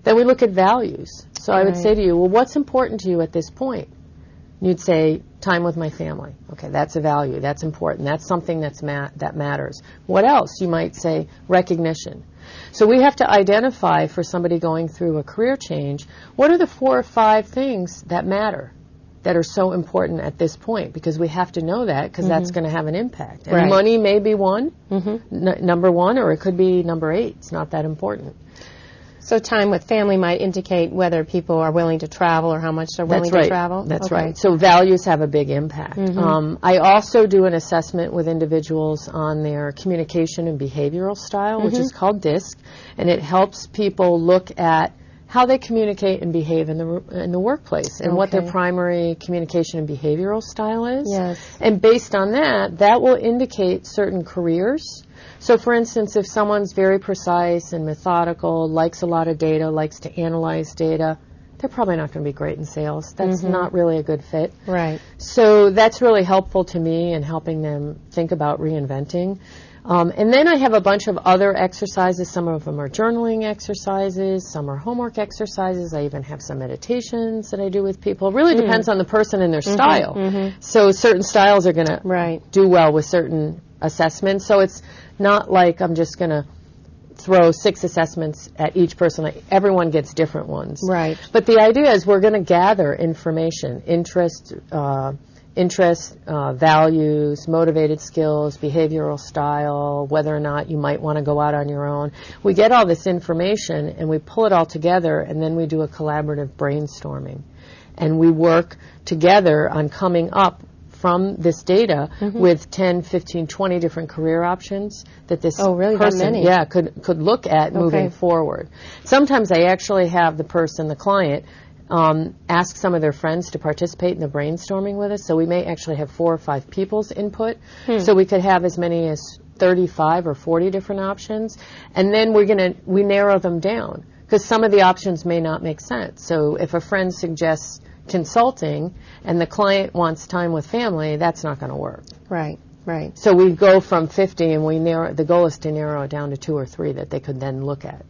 Then we look at values. So I would say to you, well, what's important to you at this point? You'd say, time with my family. Okay, that's a value. That's important. That's something that matters. What else? You might say recognition. So we have to identify for somebody going through a career change, what are the 4 or 5 things that matter, that are so important at this point? Because we have to know that, because that's going to have an impact. And money may be one, number 1, or it could be number 8. It's not that important. So time with family might indicate whether people are willing to travel or how much they're willing to travel? That's right. So values have a big impact. I also do an assessment with individuals on their communication and behavioral style, which is called DISC, and it helps people look at how they communicate and behave in the workplace and what their primary communication and behavioral style is. Yes. And based on that, that will indicate certain careers. So, for instance, if someone's very precise and methodical, likes a lot of data, likes to analyze data, they're probably not going to be great in sales. That's not really a good fit. Right. So that's really helpful to me in helping them think about reinventing. And then I have a bunch of other exercises. Some of them are journaling exercises. Some are homework exercises. I even have some meditations that I do with people. It really depends on the person and their style. So certain styles are going to do well with certain assessments. So it's not like I'm just going to throw 6 assessments at each person. Everyone gets different ones. Right. But the idea is we're going to gather information, interest, values, motivated skills, behavioral style, whether or not you might want to go out on your own. We get all this information and we pull it all together, and then we do a collaborative brainstorming. And we work together on coming up from this data with 10, 15, 20 different career options that this person could look at moving forward. Sometimes I actually have the person, the client, ask some of their friends to participate in the brainstorming with us. So we may actually have 4 or 5 people's input. So we could have as many as 35 or 40 different options. And then we narrow them down, because some of the options may not make sense. So if a friend suggests consulting and the client wants time with family, that's not going to work. Right, right. So we go from 50 and the goal is to narrow it down to 2 or 3 that they could then look at.